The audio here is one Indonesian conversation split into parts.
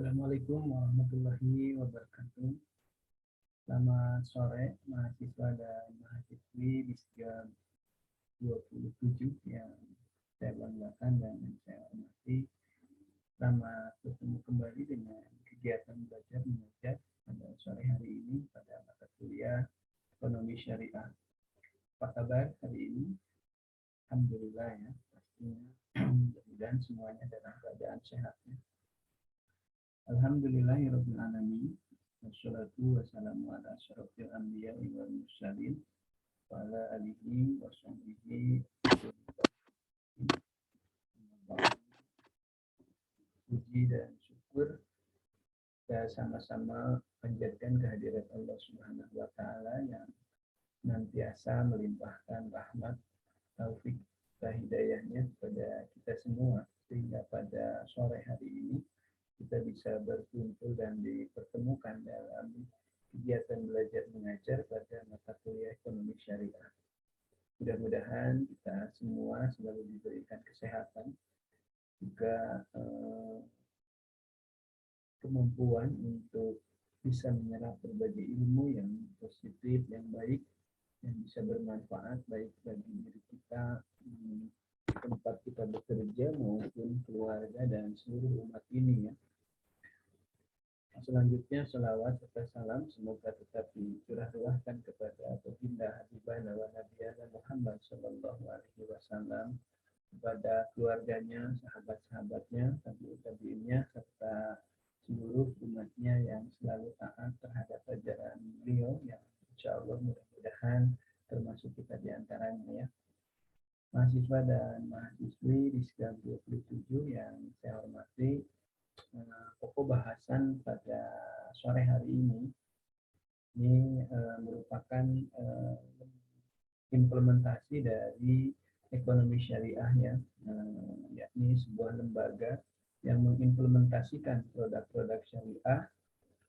Assalamualaikum warahmatullahi wabarakatuh. Selamat sore mahasiswa dan mahasiswi di Setiap 27 yang saya banggakan dan saya hormati. Selamat bertemu kembali dengan kegiatan belajar mengajar pada sore hari ini pada mata kuliah Ekonomi Syariah. Apa kabar hari ini? Alhamdulillah ya, pastinya. Mudah-mudahan semuanya dalam keadaan sehat ya. Alhamdulillahirabbil alamin. Wassalatu wassalamu ala asyrofil anbiya'i wal mursalin wa ala alihi wa sahbihi. Puji dan syukur kita sama-sama panjatkan kehadirat Allah Subhanahu wa taala yang senantiasa melimpahkan rahmat, taufik, dan hidayahnya kepada kita semua sehingga pada sore hari ini kita bisa berkumpul dan dipertemukan dalam kegiatan belajar mengajar pada mata kuliah Ekonomi Syariah. Mudah-mudahan kita semua selalu diberikan kesehatan, juga kemampuan untuk bisa menyerap berbagai ilmu yang positif, yang baik, yang bisa bermanfaat baik bagi diri kita, tempat kita bekerja maupun keluarga dan seluruh umat ini ya. Selanjutnya salawat serta salam semoga tetap dicurahkan kepada baginda habibana wa nabiyana Muhammad sallallahu alaihi wasallam, kepada keluarganya, sahabat-sahabatnya, tabi'in-tabi'innya serta seluruh umatnya yang selalu taat terhadap ajaran beliau yang insyaallah mudah-mudahan termasuk kita di antaranya ya. Mahasiswa dan mahasiswi di Setiap 27 yang saya hormati, pokok bahasan pada sore hari ini merupakan implementasi dari ekonomi syariah ya, yakni sebuah lembaga yang mengimplementasikan produk-produk syariah,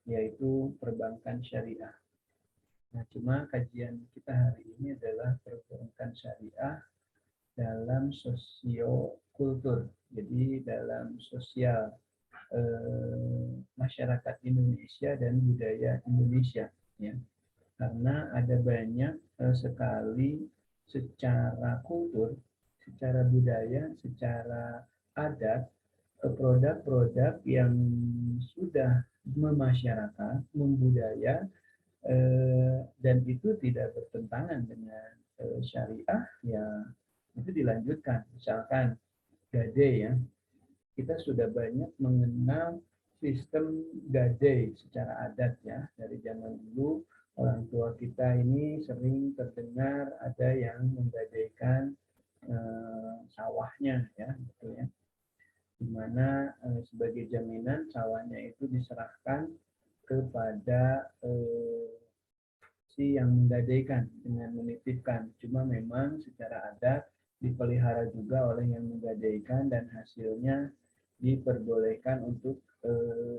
yaitu perbankan syariah. Nah, cuma kajian kita hari ini adalah perbankan syariah dalam sosiokultur, jadi dalam sosial masyarakat Indonesia dan budaya Indonesia ya, karena ada banyak sekali secara kultur, secara budaya, secara adat produk-produk yang sudah memasyarakat, membudaya, dan itu tidak bertentangan dengan syariah ya, itu dilanjutkan. Misalkan gade ya, kita sudah banyak mengenal sistem gade secara adat ya. Dari zaman dulu orang tua kita ini sering terdengar ada yang menggadaikan sawahnya ya, gitu ya. Di mana sebagai jaminan sawahnya itu diserahkan kepada si yang menggadaikan dengan menitipkan. Cuma memang secara adat dipelihara juga oleh yang menggadaikan dan hasilnya diperbolehkan untuk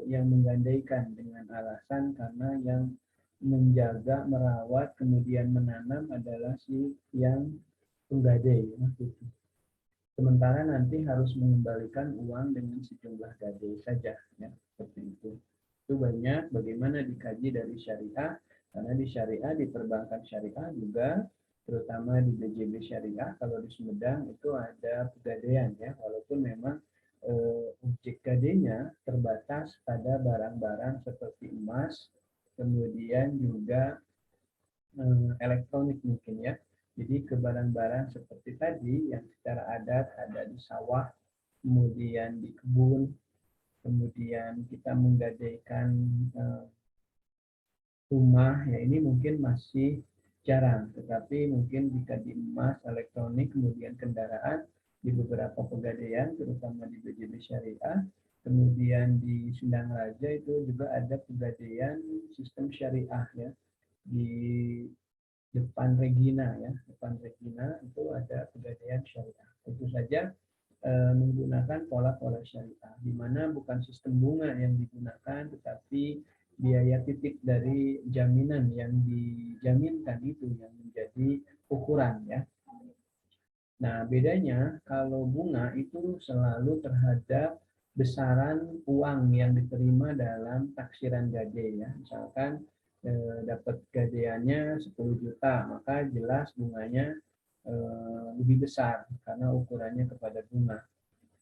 yang menggadaikan dengan alasan karena yang menjaga, merawat, kemudian menanam adalah si yang penggadai. Sementara nanti harus mengembalikan uang dengan sejumlah gade saja, ya, seperti itu. Itu banyak bagaimana dikaji dari syariah, karena di syariah, di perbankan syariah juga, terutama di BJB syariah, kalau di Sumedang itu ada pegadaian ya, walaupun memang objek gadenya terbatas pada barang-barang seperti emas, kemudian juga elektronik mungkin ya. Jadi ke barang-barang seperti tadi yang secara adat ada di sawah, kemudian di kebun, kemudian kita menggadaikan rumah, ya ini mungkin masih jarang. Tetapi mungkin jika di emas, elektronik, kemudian kendaraan, di beberapa pegadaian, terutama di BJB Syariah, kemudian di Sindang Raja itu juga ada pegadaian sistem syariah ya. Di depan Regina ya, depan Regina itu ada pegadaian syariah. Tentu saja menggunakan pola-pola syariah, di mana bukan sistem bunga yang digunakan, tetapi biaya titik dari jaminan yang dijaminkan itu yang menjadi ukuran ya. Nah, bedanya kalau bunga itu selalu terhadap besaran uang yang diterima dalam taksiran gade ya. Misalkan dapat gadeannya 10 juta, maka jelas bunganya lebih besar karena ukurannya kepada bunga.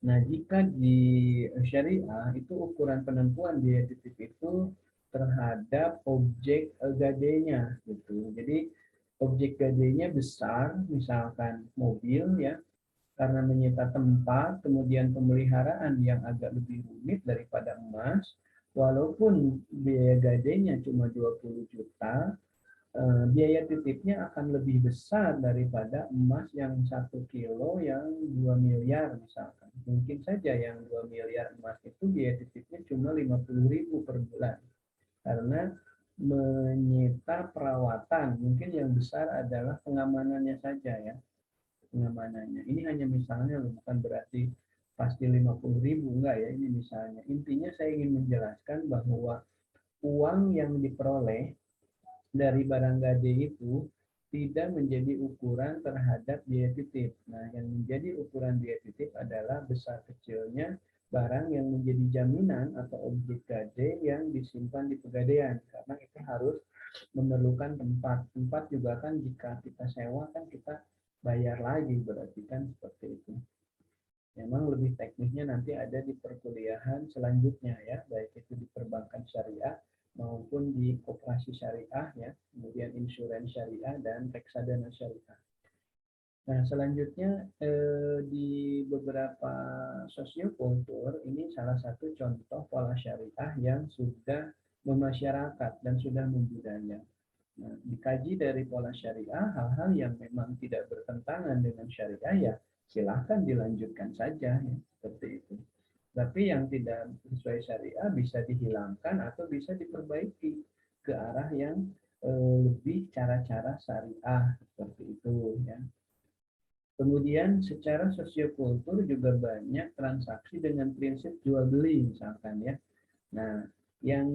Nah, jika di syariah itu ukuran penentuan biaya titip itu terhadap objek gadenya gitu. Jadi objek gadenya besar, misalkan mobil ya, karena menyita tempat, kemudian pemeliharaan yang agak lebih rumit daripada emas, walaupun biaya gadenya cuma 20 juta, biaya titipnya akan lebih besar daripada emas yang 1 kilo yang 2 miliar misalkan. Mungkin saja yang 2 miliar emas itu biaya titipnya cuma 50.000 per bulan. Karena menyita perawatan, mungkin yang besar adalah pengamanannya saja ya. Pengamanannya. Ini hanya misalnya, bukan berarti pasti 50.000, enggak ya, ini misalnya. Intinya saya ingin menjelaskan bahwa uang yang diperoleh dari barang gade itu tidak menjadi ukuran terhadap biaya titip. Nah, yang menjadi ukuran biaya titip adalah besar kecilnya barang yang menjadi jaminan atau objek gade yang disimpan di pegadaian. Karena itu harus memerlukan tempat. Tempat juga kan jika kita sewa kan kita bayar lagi, berarti kan seperti itu. Memang lebih teknisnya nanti ada di perkuliahan selanjutnya ya, baik itu di perbankan syariah maupun di koperasi syariah ya, kemudian insurans syariah dan reksadana syariah. Nah, selanjutnya di beberapa sosiokultur ini salah satu contoh pola syariah yang sudah memasyarakat dan sudah membudaya. Nah, dikaji dari pola syariah, hal-hal yang memang tidak bertentangan dengan syariah ya silahkan dilanjutkan saja ya, seperti itu. Tapi yang tidak sesuai syariah bisa dihilangkan atau bisa diperbaiki ke arah yang lebih cara-cara syariah seperti itu ya. Kemudian secara sosiokultur juga banyak transaksi dengan prinsip jual beli misalkan ya. Nah, yang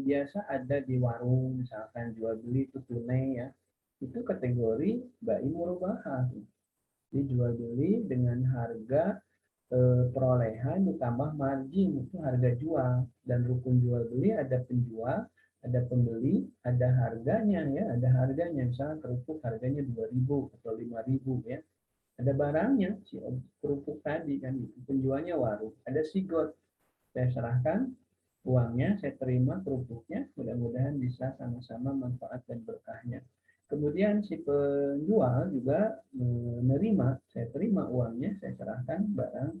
biasa ada di warung misalkan jual beli itu tunai ya, itu kategori bai murabahah. Jadi jual beli dengan harga perolehan ditambah margin itu harga jual, dan rukun jual beli ada penjual, ada pembeli, ada harganya ya, ada harganya misalnya kerupuk harganya 2.000 atau 5.000 ya. Ada barangnya si kerupuk tadi kan, penjualnya warung, ada sigot, saya serahkan uangnya, saya terima kerupuknya, mudah-mudahan bisa sama-sama manfaat dan berkahnya. Kemudian si penjual juga menerima, saya terima uangnya, saya serahkan barang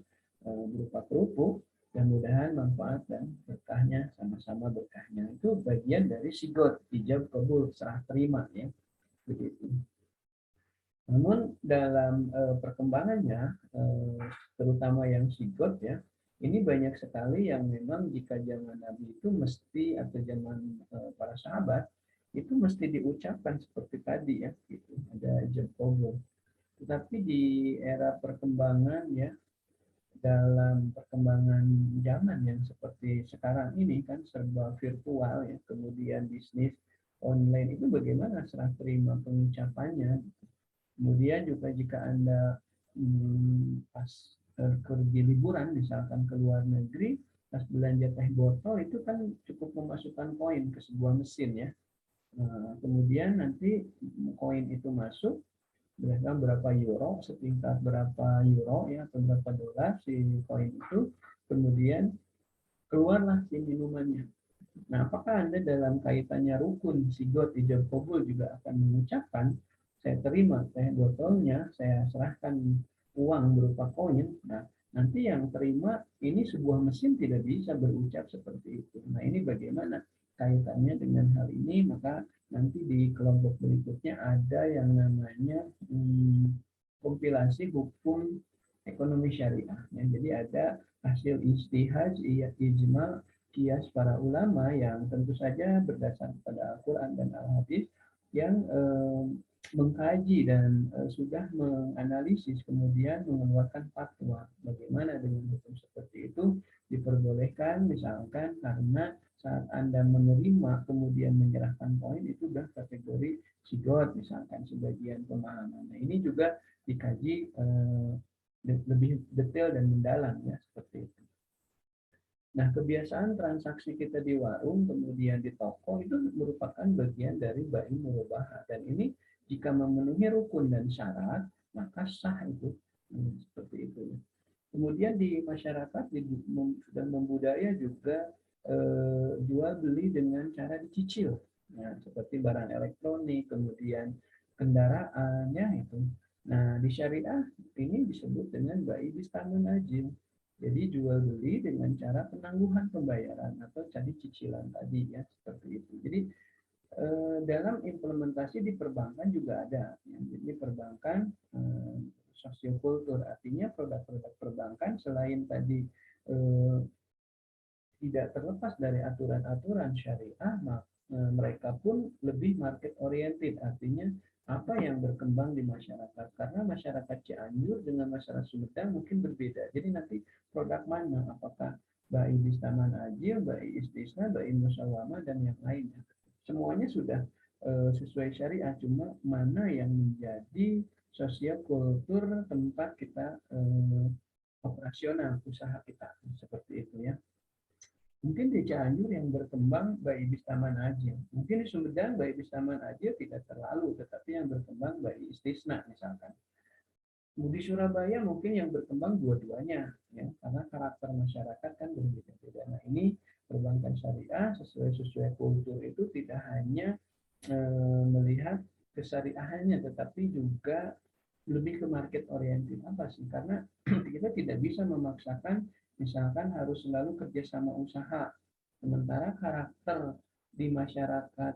berupa kerupuk, mudah-mudahan manfaat dan berkahnya sama-sama berkahnya. Itu bagian dari sigot, ijab kabul, serah terima ya, begitu. Namun dalam perkembangannya, terutama yang sigot ya, ini banyak sekali yang memang jika zaman Nabi itu mesti, atau zaman para sahabat itu mesti diucapkan seperti tadi ya, gitu. Ada jempol. Tetapi di era perkembangan ya, dalam perkembangan zaman yang seperti sekarang ini kan serba virtual ya, kemudian bisnis online itu bagaimana serah terima pengucapannya. Kemudian juga jika Anda pas pergi liburan, misalkan ke luar negeri, pas belanja teh botol itu kan cukup memasukkan koin ke sebuah mesin ya. Nah, kemudian nanti koin itu masuk, berdasarkan berapa euro, setingkat berapa euro ya, atau berapa dolar si koin itu, kemudian keluarlah si minumannya. Nah, apakah Anda dalam kaitannya rukun, sigot, ijab kabul juga akan mengucapkan, saya terima teh botolnya, saya serahkan uang berupa koin. Nah, nanti yang terima ini sebuah mesin tidak bisa berucap seperti itu. Nah, ini bagaimana kaitannya dengan hal ini? Maka nanti di kelompok berikutnya ada yang namanya kompilasi hukum ekonomi syariah. Ya, jadi ada hasil istihad, ijma, kias para ulama yang tentu saja berdasar pada Al-Quran dan Al-Hadis yang mengkaji dan sudah menganalisis, kemudian mengeluarkan fatwa bagaimana dengan hukum seperti itu diperbolehkan, misalkan karena saat Anda menerima kemudian menyerahkan poin itu sudah kategori sigot misalkan sebagian pemahaman. Nah, ini juga dikaji lebih detail dan mendalam ya, seperti itu. Nah, kebiasaan transaksi kita di warung, kemudian di toko, itu merupakan bagian dari bai murabahah. Dan ini jika memenuhi rukun dan syarat, maka sah itu. Seperti itu. Kemudian di masyarakat sudah membudaya juga jual beli dengan cara dicicil. Nah, seperti barang elektronik, kemudian kendaraan, ya itu. Nah, di syariah ini disebut dengan bai bistamun ajil. Jadi jual beli dengan cara penangguhan pembayaran atau cari cicilan tadi ya seperti itu. Jadi dalam implementasi di perbankan juga ada. Jadi perbankan sosiokultur artinya produk-produk perbankan selain tadi eh, tidak terlepas dari aturan-aturan syariah, mereka pun lebih market oriented, artinya apa yang berkembang di masyarakat. Karena masyarakat Cianjur dengan masyarakat Sumedang mungkin berbeda. Jadi nanti produk mana, apakah Bai Bistaman Ajil, Bai Istisna, Bai Musawama, dan yang lainnya. Semuanya sudah sesuai syariah, cuma mana yang menjadi sosial kultur tempat kita operasional usaha kita seperti itu ya. Mungkin di Cianjur yang berkembang Bai Bistaman Ajil. Mungkin di Sumedang Bai Bistaman Ajil tidak terlalu, tetapi yang berkembang Bai Istisna misalkan. Di Surabaya mungkin yang berkembang dua-duanya, ya, karena karakter masyarakat kan berbeda-beda. Nah ini perbankan syariah sesuai kultur itu tidak hanya melihat kesyariahannya, tetapi juga lebih ke market oriented. Apa sih? Karena kita tidak bisa memaksakan misalkan harus selalu kerjasama usaha. Sementara karakter di masyarakat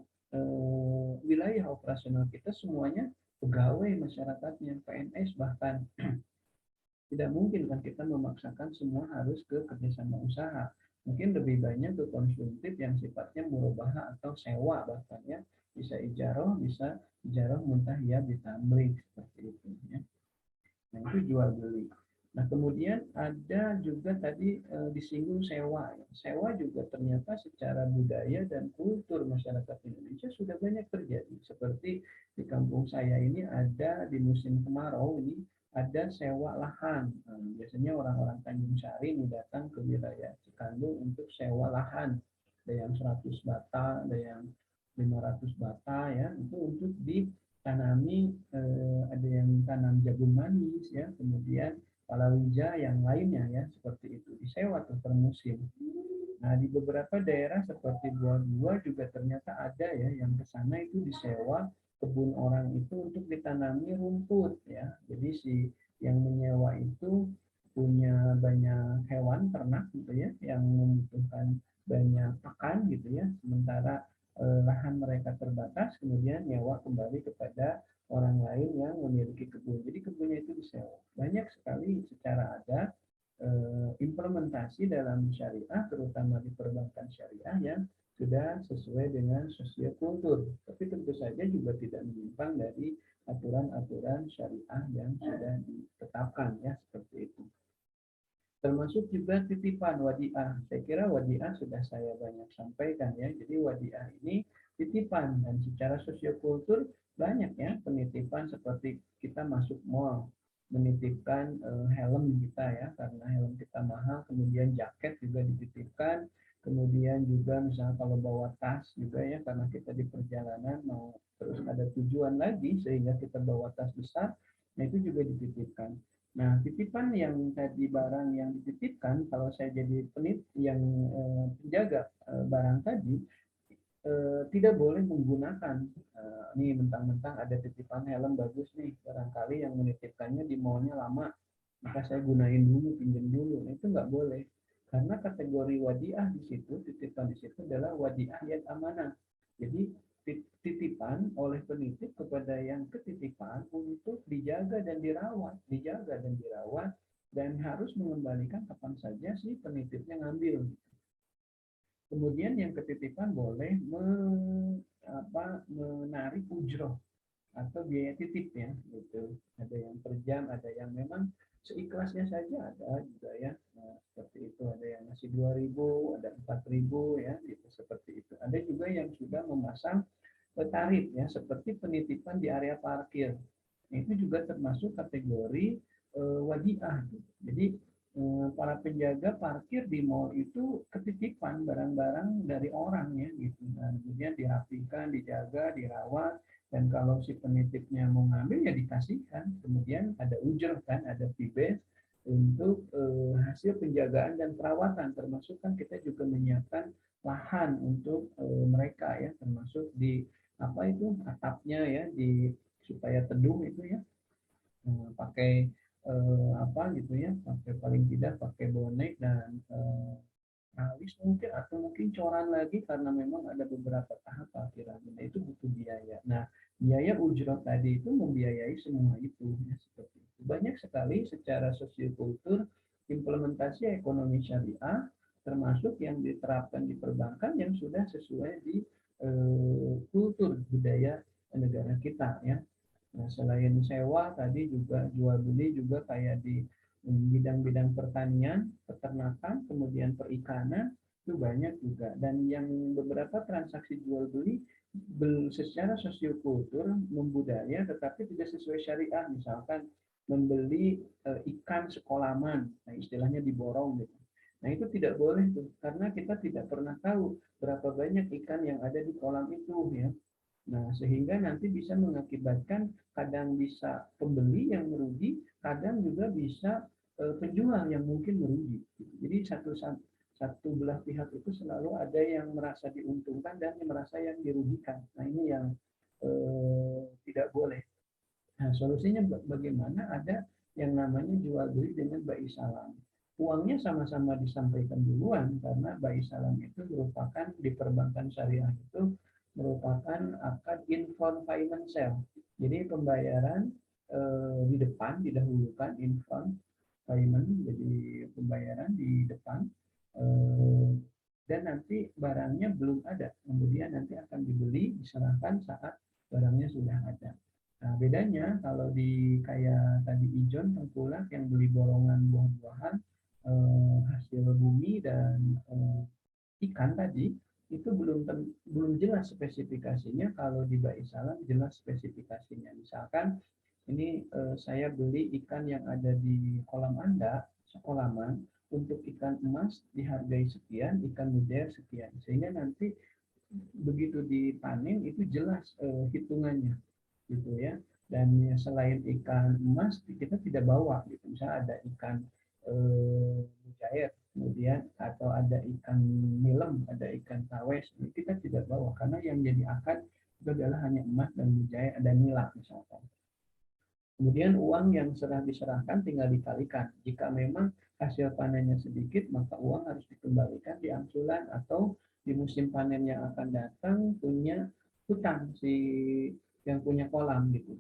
wilayah operasional kita semuanya pegawai masyarakatnya, PNS bahkan. Tidak mungkin kan kita memaksakan semua harus ke kerjasama usaha. Mungkin lebih banyak ke konsumtif yang sifatnya murabahah atau sewa bahkan ya. Bisa ijaroh muntah ya ditamlik seperti itu ya. Nah, itu jual beli. Nah, kemudian ada juga tadi disinggung sewa. Sewa juga ternyata secara budaya dan kultur masyarakat Indonesia sudah banyak terjadi. Seperti di kampung saya ini ada di musim kemarau ini ada sewa lahan. Nah, biasanya orang-orang Tanjung Sari ini datang ke wilayah Cikandung untuk sewa lahan. Ada yang 100 bata, ada yang 500 bata ya, itu untuk ditanami ada yang tanam jagung manis ya, kemudian palawija yang lainnya ya, seperti itu disewa tuh per musim. Nah, di beberapa daerah seperti Buah-Buah juga ternyata ada ya yang ke sana itu disewa kebun orang itu untuk ditanami rumput ya. Jadi si yang menyewa itu punya banyak hewan ternak gitu ya yang membutuhkan banyak pakan gitu ya. Sementara lahan mereka terbatas, kemudian nyewa kembali kepada orang lain yang memiliki kebun. Jadi kebunnya itu disewa. Banyak sekali secara adat implementasi dalam syariah, terutama di perbankan syariah yang sudah sesuai dengan sosiokultur. Tapi tentu saja juga tidak menyimpang dari aturan-aturan syariah yang sudah ditetapkan ya seperti itu. Termasuk juga titipan wadiah. Saya kira wadiah sudah saya banyak sampaikan ya. Jadi wadiah ini titipan dan secara sosiokultur banyak ya penitipan seperti kita masuk mall menitipkan helm kita ya karena helm kita mahal, kemudian jaket juga dititipkan, kemudian juga misalnya kalau bawa tas juga ya karena kita di perjalanan mau terus ada tujuan lagi sehingga kita bawa tas besar, nah itu juga dititipkan. Nah, titipan yang tadi barang yang dititipkan, kalau saya jadi penit yang penjaga barang tadi, tidak boleh menggunakan nih mentang-mentang ada titipan helm bagus nih, barangkali yang menitipkannya di mallnya lama, maka saya gunain dulu, pinjam dulu. Nah, itu nggak boleh. Karena kategori wadiah di situ, titipan di situ adalah wadiah yang amanah. Jadi titipan oleh penitip kepada yang ketitipan untuk dijaga dan dirawat, dan harus mengembalikan kapan saja si penitipnya ngambil. Kemudian yang ketitipan boleh menarik ujroh atau biaya titip ya, gitu. Ada yang per jam, ada yang memang seikhlasnya saja, ada juga ya. Nah, seperti itu ada yang ngasih 2.000, ada 4.000 ya, gitu seperti itu. Ada juga yang sudah memasang tarif ya, seperti penitipan di area parkir. Itu juga termasuk kategori wadiah. Gitu. Jadi para penjaga parkir di mall itu ketitipan barang-barang dari orang ya gitu. Dan kemudian dirapikan, dijaga, dirawat, dan kalau si penitipnya mau ngambil ya dikasihkan. Kemudian ada ujur kan, ada fee untuk hasil penjagaan dan perawatan. Termasuk kan kita juga menyiapkan lahan untuk mereka ya, termasuk di apa itu atapnya ya, di supaya teduh itu ya, pakai apa gitu ya, pakai paling tidak pakai bonek dan alis mungkin, atau mungkin coran lagi karena memang ada beberapa tahap parkiran. Nah, itu butuh biaya. Nah, biaya ujrah tadi itu membiayai semua itu ya, seperti itu. Banyak sekali secara sosiokultur implementasi ekonomi syariah termasuk yang diterapkan di perbankan yang sudah sesuai di kultur budaya negara kita ya. Nah, selain sewa tadi juga jual beli juga kayak di bidang-bidang pertanian, peternakan, kemudian perikanan itu banyak juga. Dan yang beberapa transaksi jual beli secara sosiokultur membudaya tetapi tidak sesuai syariah, misalkan membeli ikan sekolaman, nah istilahnya diborong gitu. Nah itu tidak boleh tuh, karena kita tidak pernah tahu berapa banyak ikan yang ada di kolam itu ya. Nah, sehingga nanti bisa mengakibatkan kadang bisa pembeli yang merugi, kadang juga bisa penjual yang mungkin merugi. Jadi satu belah pihak itu selalu ada yang merasa diuntungkan dan yang merasa yang dirugikan. Nah, ini yang tidak boleh. Nah, solusinya bagaimana? Ada yang namanya jual beli dengan bai salam. Uangnya sama-sama disampaikan duluan karena bai salam itu merupakan di perbankan syariah itu merupakan akad inform financial. Jadi pembayaran di depan didahulukan inform payment, jadi pembayaran di depan eh, dan nanti barangnya belum ada, kemudian nanti akan dibeli diserahkan saat barangnya sudah ada. Nah, bedanya kalau di kayak tadi Ijon tengkulak yang beli borongan buah-buahan hasil bumi dan ikan tadi itu belum jelas spesifikasinya. Kalau di Baisalam Salam jelas spesifikasinya. Misalkan ini saya beli ikan yang ada di kolam Anda, sekolaman, untuk ikan emas dihargai sekian, ikan mujair sekian. Sehingga nanti begitu dipanen itu jelas hitungannya gitu ya. Dan selain ikan emas kita tidak bawa gitu, misalnya ada ikan mujair kemudian atau ada ikan nilem, ada ikan tawes, kita tidak bawa karena yang jadi akad itu adalah hanya emas dan mujair, ada nila misalkan. Kemudian uang yang diserahkan tinggal dikalikan. Jika memang hasil panennya sedikit, maka uang harus dikembalikan di angsuran atau di musim panen yang akan datang punya hutang si yang punya kolam gitu.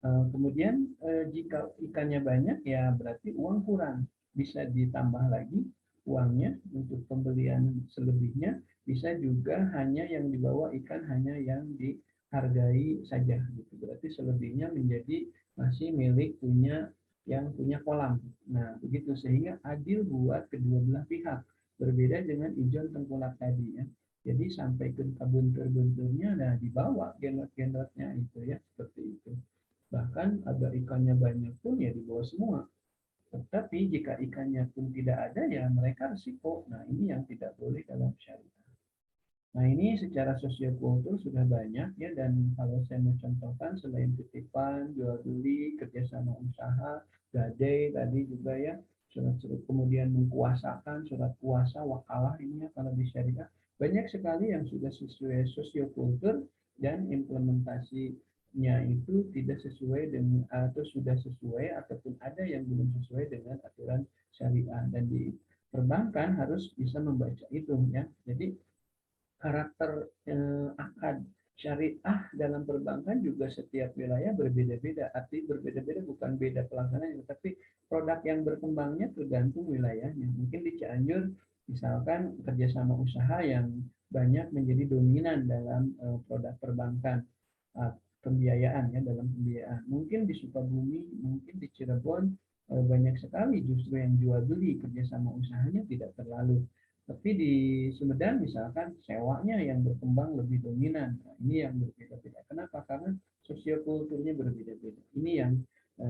Kemudian jika ikannya banyak ya berarti uang kurang, bisa ditambah lagi uangnya untuk pembelian selebihnya, bisa juga hanya yang dibawa ikan hanya yang dihargai saja gitu. Berarti selebihnya menjadi masih milik yang punya kolam. Nah, begitu sehingga adil buat kedua belah pihak. Berbeda dengan ijon tengkulak tadi ya. Jadi sampai ke buntur-bunturnya nah dibawa genot-genotnya itu ya, seperti itu. Bahkan ada ikannya banyak pun ya dibawa semua. Tetapi jika ikannya pun tidak ada ya mereka resiko. Nah ini yang tidak boleh dalam syariat. Nah ini secara sosiokultur sudah banyak ya, dan kalau saya mau contohkan selain titipan, jual beli, kerjasama usaha, gadai tadi juga ya, surat-surat kemudian mengkuasakan, surat kuasa, wakalah ini ya kalau di syariah banyak sekali yang sudah sesuai sosiokultur dan implementasinya itu tidak sesuai dengan atau sudah sesuai ataupun ada yang belum sesuai dengan aturan syariah, dan di perbankan harus bisa membaca itu ya. Jadi karakter akad syariah dalam perbankan juga setiap wilayah berbeda-beda. Arti berbeda-beda bukan beda pelaksanaan, tapi produk yang berkembangnya tergantung wilayahnya. Mungkin di Cianjur misalkan kerjasama usaha yang banyak menjadi dominan dalam produk perbankan, pembiayaan ya, dalam pembiayaan. Mungkin di Sukabumi, mungkin di Cirebon banyak sekali justru yang jual beli, kerjasama usahanya tidak terlalu. Tapi di Sumedang misalkan sewanya yang berkembang lebih dominan. Nah, ini yang berbeda-beda. Kenapa? Karena sosiokulturnya berbeda-beda. Ini yang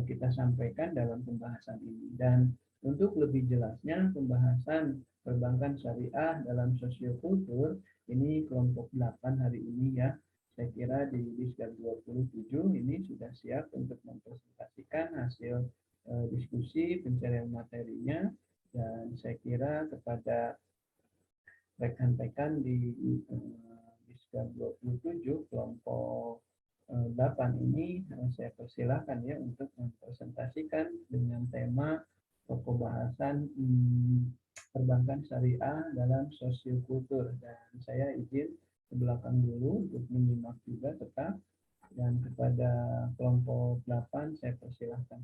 kita sampaikan dalam pembahasan ini. Dan Untuk lebih jelasnya pembahasan perbankan syariah dalam sosiokultur ini kelompok 8 hari ini ya. Saya kira di Diskar 27 ini sudah siap untuk mempresentasikan hasil diskusi pencarian materinya, dan saya kira kepada rekan-rekan di Diskar 27 kelompok 8 ini saya persilahkan ya untuk mempresentasikan dengan tema pokok bahasan perbankan syariah dalam sosiokultur, dan saya izin ke belakang dulu untuk menyimak juga tetap, dan kepada kelompok 8 saya persilahkan.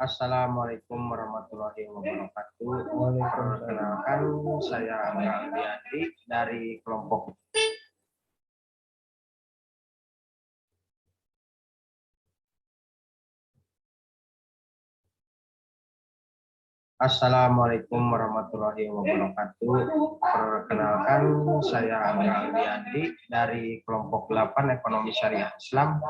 Assalamualaikum warahmatullahi wabarakatuh. Waalaikumsalam. Perkenalkan, saya Aldi dari kelompok. Assalamualaikum warahmatullahi wabarakatuh. Perkenalkan, saya Aldi dari kelompok 8 Ekonomi Syariah Islam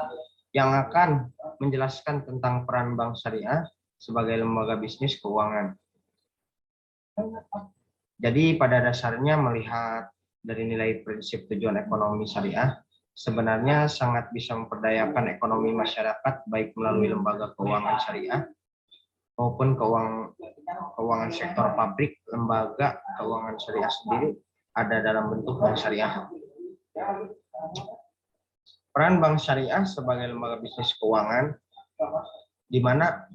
yang akan menjelaskan tentang peran bank syariah sebagai lembaga bisnis keuangan. Jadi pada dasarnya melihat dari nilai prinsip tujuan ekonomi syariah, sebenarnya sangat bisa memperdayakan ekonomi masyarakat baik melalui lembaga keuangan syariah maupun keuangan sektor pabrik. Lembaga keuangan syariah sendiri ada dalam bentuk bank syariah. Peran bank syariah sebagai lembaga bisnis keuangan, di mana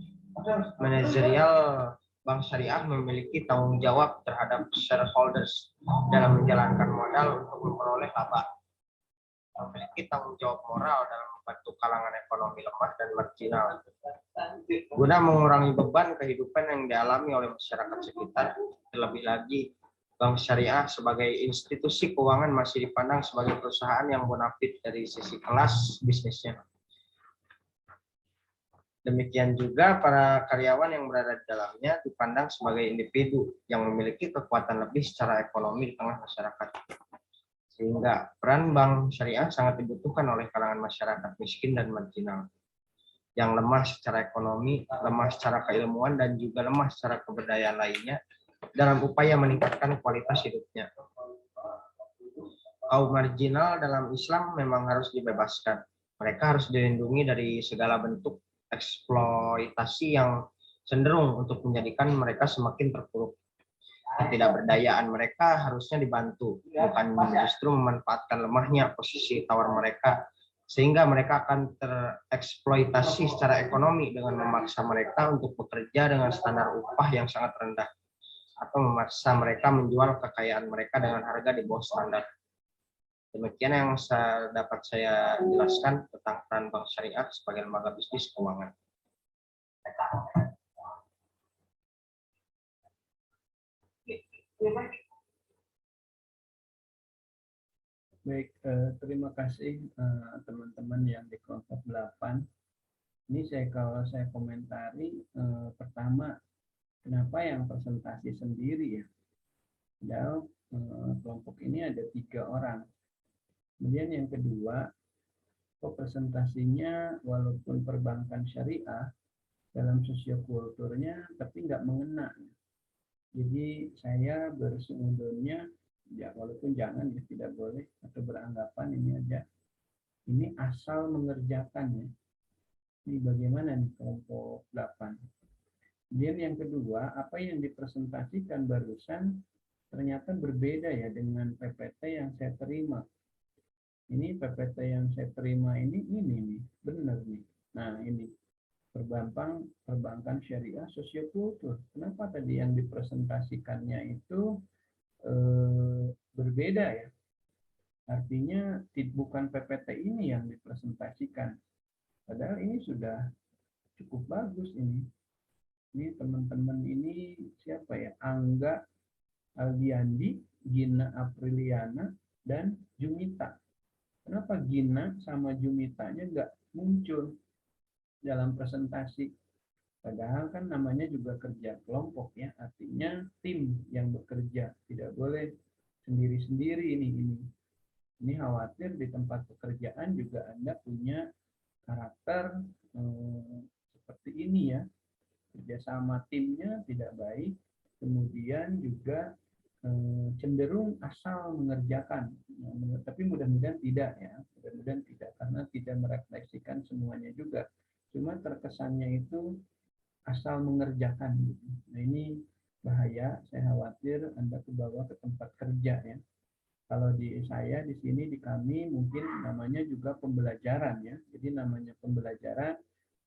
manajerial bank syariah memiliki tanggung jawab terhadap shareholders dalam menjalankan modal untuk memperoleh laba, memiliki tanggung jawab moral dalam membantu kalangan ekonomi lemah dan marginal, guna mengurangi beban kehidupan yang dialami oleh masyarakat sekitar. Terlebih lagi, bank syariah sebagai institusi keuangan masih dipandang sebagai perusahaan yang bonafit dari sisi kelas bisnisnya. Demikian juga para karyawan yang berada di dalamnya dipandang sebagai individu yang memiliki kekuatan lebih secara ekonomi di tengah masyarakat. Sehingga peran bank syariah sangat dibutuhkan oleh kalangan masyarakat miskin dan marginal, yang lemah secara ekonomi, lemah secara keilmuan, dan juga lemah secara kebudayaan lainnya dalam upaya meningkatkan kualitas hidupnya. Kaum marginal dalam Islam memang harus dibebaskan. Mereka harus dilindungi dari segala bentuk eksploitasi yang cenderung untuk menjadikan mereka semakin terpuruk. Ketidakberdayaan mereka harusnya dibantu, bukan justru memanfaatkan lemahnya posisi tawar mereka, sehingga mereka akan tereksploitasi secara ekonomi dengan memaksa mereka untuk bekerja dengan standar upah yang sangat rendah, atau memaksa mereka menjual kekayaan mereka dengan harga di bawah standar. Demikian yang dapat saya jelaskan tentang peran bank syariah sebagai lembaga bisnis keuangan. Baik, terima kasih teman-teman yang di kelompok 8. Ini kalau saya komentari, pertama, kenapa yang presentasi sendiri ya? Padahal kelompok ini ada 3 orang. Kemudian yang kedua, kok presentasinya walaupun perbankan syariah dalam sosiokulturnya, tapi nggak mengena. Jadi saya bersungguhnya, ya walaupun jangan ya tidak boleh atau beranggapan ini aja, ini asal mengerjakan ya. Ini bagaimana nih kelompok 8. Kemudian yang kedua, apa yang dipresentasikan barusan ternyata berbeda ya dengan PPT yang saya terima. Ini PPT yang saya terima ini nih, benar nih. Nah ini perbankan syariah sosiokultur. Kenapa tadi yang dipresentasikannya itu berbeda ya? Artinya bukan PPT ini yang dipresentasikan. Padahal ini sudah cukup bagus ini. Ini teman-teman ini siapa ya? Angga Aldiandi, Gina Apriliana, dan Jumita. Kenapa Gina sama Jumitanya nggak muncul dalam presentasi? Padahal kan namanya juga kerja kelompok ya, artinya tim yang bekerja, tidak boleh sendiri-sendiri ini. Ini khawatir di tempat pekerjaan juga Anda punya karakter ini ya, kerjasama timnya tidak baik, kemudian juga cenderung asal mengerjakan. Nah, tapi mudah-mudahan tidak ya, mudah-mudahan tidak, karena tidak merefleksikan semuanya juga. Cuma terkesannya itu asal mengerjakan gitu. Nah ini bahaya, saya khawatir Anda kebawa ke tempat kerja ya. Kalau di saya di sini di kami mungkin namanya juga pembelajaran ya. Jadi namanya pembelajaran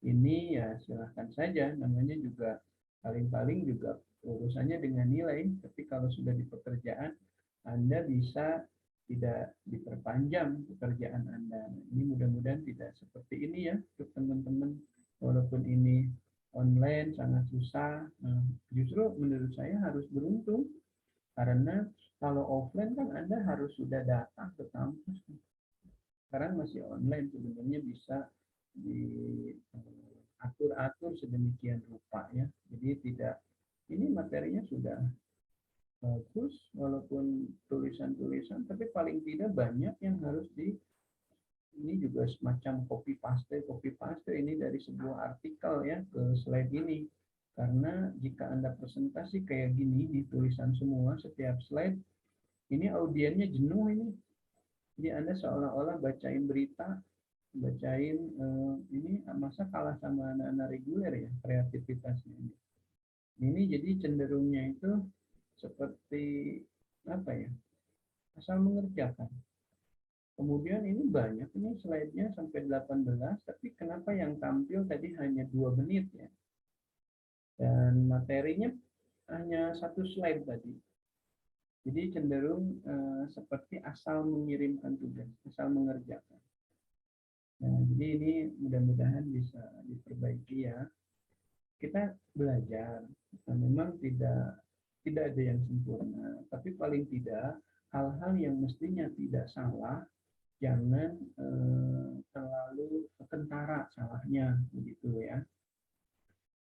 ini ya silahkan saja, namanya juga paling-paling juga urusannya dengan nilai. Tapi kalau sudah di pekerjaan Anda bisa tidak diperpanjang pekerjaan Anda. Ini mudah-mudahan tidak seperti ini ya untuk teman-teman. Walaupun ini online sangat susah, nah, justru menurut saya harus beruntung karena kalau offline kan Anda harus sudah datang ke kampus. Sekarang masih online sebenarnya bisa diatur-atur sedemikian rupa ya. Jadi tidak, ini materinya sudah bagus walaupun tulisan-tulisan, tapi paling tidak banyak yang harus ini juga semacam copy paste ini dari sebuah artikel ya ke slide ini. Karena jika Anda presentasi kayak gini di tulisan semua setiap slide, ini audiennya jenuh ini. Jadi Anda seolah-olah bacain berita, bacain ini masa kalah sama anak-anak reguler ya kreativitasnya ini. Ini jadi cenderungnya itu seperti apa ya? Asal mengerjakan. Kemudian ini banyak ini slide-nya sampai 18, tapi kenapa yang tampil tadi hanya 2 menit ya? Dan materinya hanya 1 slide tadi. Jadi cenderung seperti asal mengirimkan tugas, asal mengerjakan. Nah, jadi ini mudah-mudahan bisa diperbaiki ya. Kita belajar, nah, memang tidak ada yang sempurna, tapi paling tidak hal-hal yang mestinya tidak salah jangan terlalu kentara salahnya begitu ya.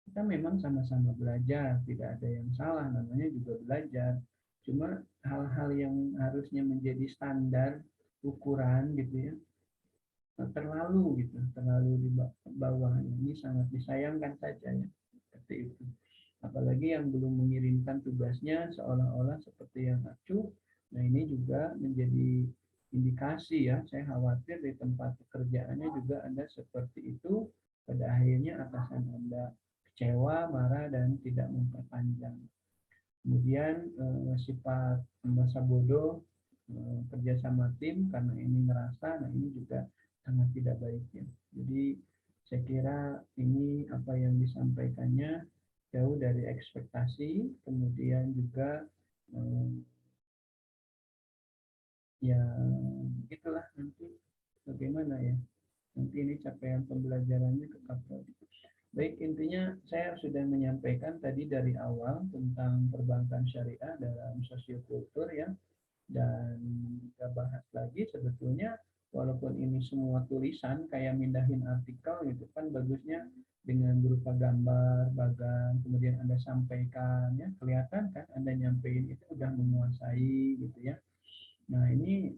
Kita memang sama-sama belajar, tidak ada yang salah, namanya juga belajar. Cuma hal-hal yang harusnya menjadi standar ukuran gitu ya, terlalu gitu, terlalu di bawah, ini sangat disayangkan saja ya, seperti itu. Apalagi yang belum mengirimkan tugasnya seolah-olah seperti yang acuh. Nah ini juga menjadi indikasi ya, saya khawatir di tempat pekerjaannya juga Anda seperti itu, pada akhirnya atasan Anda kecewa, marah, dan tidak memperpanjang. Kemudian sifat masa bodoh, kerjasama tim karena ini ngerasa, nah ini juga sangat tidak baik ya. Jadi saya kira ini apa yang disampaikannya jauh dari ekspektasi, kemudian juga ya begitulah nanti bagaimana ya, nanti ini capaian pembelajarannya ke kapal. Baik, intinya saya sudah menyampaikan tadi dari awal tentang perbankan syariah dalam sosiokultur ya, dan kita bahas lagi sebetulnya walaupun ini semua tulisan kayak mindahin artikel gitu kan, bagusnya dengan berupa gambar, bagan, kemudian Anda sampaikan ya, kelihatan kan Anda nyampein itu udah menguasai gitu ya. Nah ini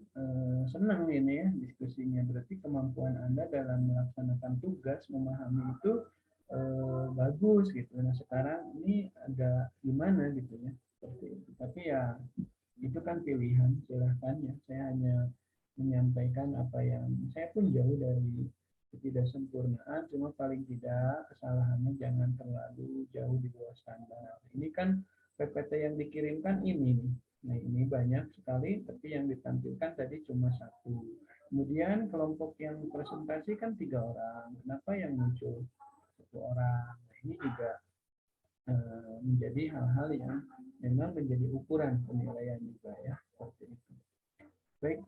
senang ini ya diskusinya, berarti kemampuan Anda dalam melaksanakan tugas, memahami itu bagus gitu. Nah sekarang ini agak gimana gitu ya, seperti itu. Tapi ya itu kan pilihan, silahkan ya. Saya hanya menyampaikan apa yang saya pun jauh dari ketidaksempurnaan, cuma paling tidak kesalahannya jangan terlalu jauh di bawah standar. Ini kan PPT yang dikirimkan ini nih. Nah ini banyak sekali, tapi yang ditampilkan tadi cuma 1. Kemudian kelompok yang presentasi kan 3 orang. Kenapa yang muncul 1 orang? Nah, ini juga menjadi hal-hal yang memang menjadi ukuran penilaian juga ya, seperti itu. Baik,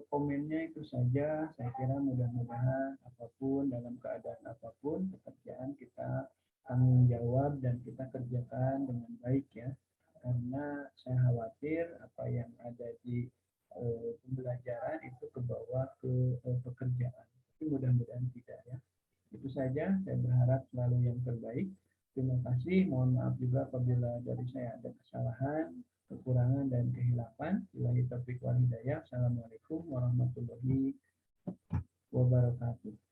komennya itu saja. Saya kira mudah-mudahan apapun, dalam keadaan apapun, pekerjaan kita tanggung jawab dan kita kerjakan dengan baik ya. Karena saya khawatir apa yang ada di pembelajaran itu kebawa ke pekerjaan. Tapi mudah-mudahan tidak ya. Itu saja, saya berharap selalu yang terbaik. Terima kasih, mohon maaf juga apabila dari saya ada kesalahan, kekurangan, dan kehilapan. Billahi taufiq wal hidayah. Assalamualaikum warahmatullahi wabarakatuh.